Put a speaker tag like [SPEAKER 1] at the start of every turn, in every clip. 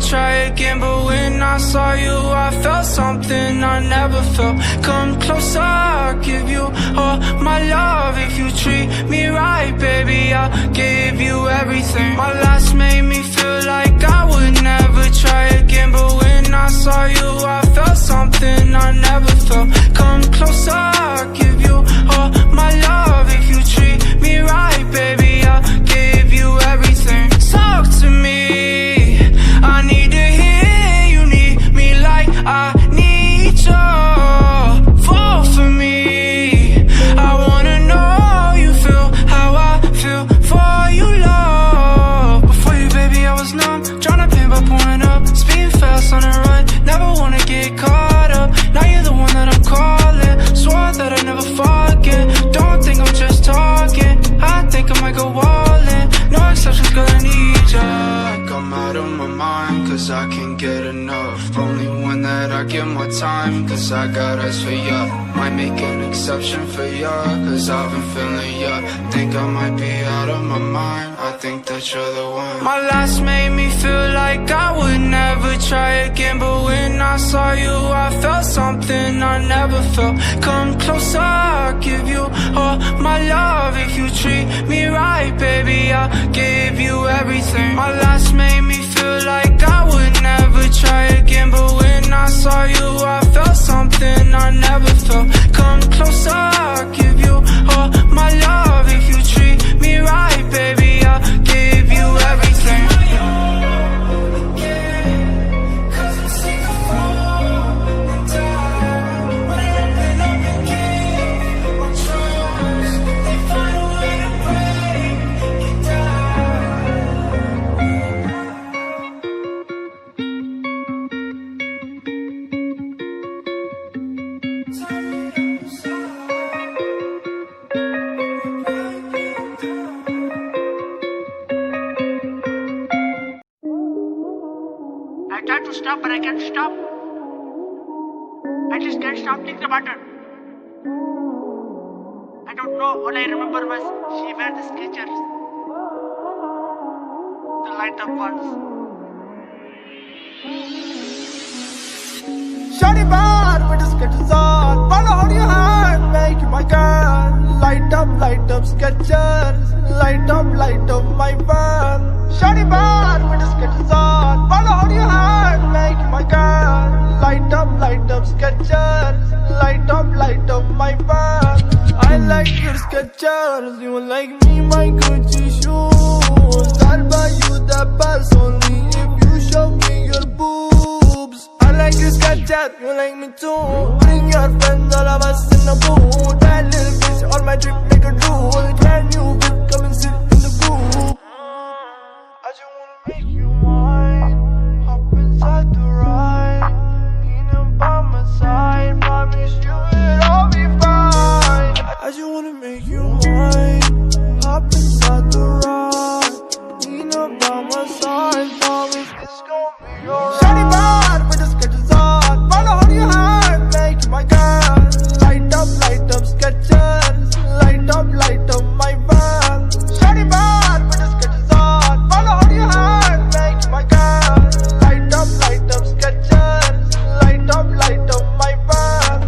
[SPEAKER 1] try again, but when I saw you, I felt something I never felt. Come closer, I'll give you all my love. If you treat me right, baby, I'll give you everything. My last made me feel like I would never try again, but when I saw you, I felt something I never felt. Come closer, I'll give you all my love. If you treat me right, baby, I'll give you everything. Talk to me, I need to hear you need me like I need you. Fall for me, I wanna know you feel how I feel for you, love. Before you, baby, I was numb, tryna pin by pouring up, speeding fast on the run, never wanna get caught up. Now you're the one that I'm calling, swore that I'd never forget. Don't think I'm just talking, I think I might go all in. No exceptions, girl, I need ya. I'm out of my mind, cause I can't get enough. Only one that I give more time, cause I got eyes for ya. Might make an exception for ya, cause I've been feeling ya. Think I might be out of my mind, I think that you're the one. My last made me feel like I would never try again, but when I saw you, I felt something I never felt. Come closer, I'll give you all my love. If you treat me right, baby, I'll give you everything. My last made me feel like I would never try again, but when I saw you, I felt something I never felt. Come closer, I'll give you all my love. If you treat me right, baby, I'll give you everything.
[SPEAKER 2] I tried to stop, but I can't stop. I just can't stop thinking about her. I don't know, all I remember was she wear the Skechers, the light up ones.
[SPEAKER 3] Shawty bad with the Skechers on, follow on your hand, make you my girl. Light up Skechers, light up my van. Shawty bad with the Skechers on, follow on your hand, make you my girl. Light up Skechers, light up my van. I like your Skechers, you like me my Gucci shoes. I'll buy you the purse only if you show me your boobs. I like your Skechers, you like me too. Bring your friends, all of us in the booth. That little bitch on my trip make a drool. Brand new whip, come and sit in the booth. I just wanna make you mine, hop inside the ride. Being by my side, promise you it'll all be fine. I just wanna make you mine, hop inside the ride. Being by my side, promise it's gonna be alright. Shawty bad with the Skechers on, follow on your hand, make you my girl. Light up Skechers, light up my van. Shawty bad with the Skechers on, follow on your hand, make you my girl. Light up Skechers, light up my van.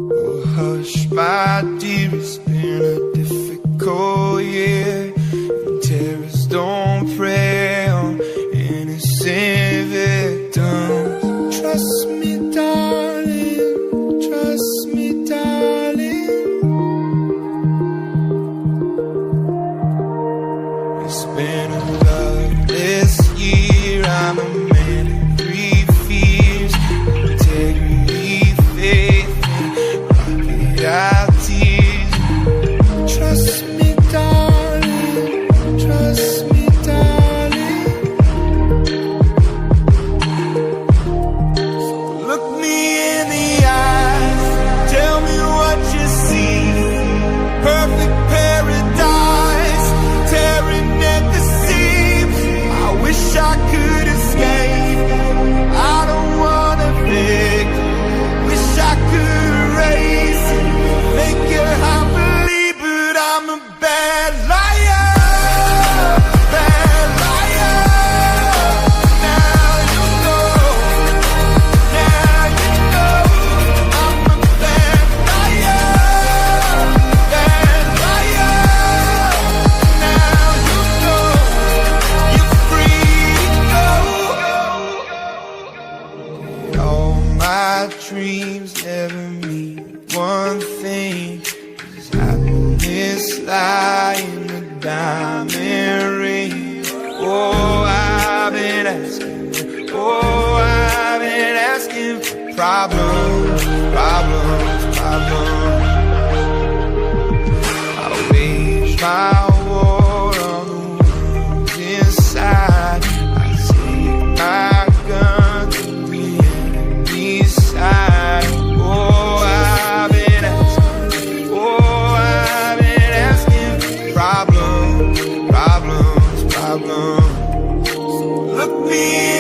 [SPEAKER 4] Oh, hush, my dear, it's been a difficult year. And terrorists don't prey on innocent victims. Trust me, darling. Trust me, darling. It's been a loveless year. I'm a man of three fears: integrity, faith, and out tears. Trust me, darling. Trust me, darling. So look me in the eyes. Tell me what you see. Perfect paradise. Tear problems, problems, problems. I wage my war on the wounds inside. I take my gun to the enemy's side. Oh, I've been asking, oh, I've been asking. Problems, problems, problems. Look me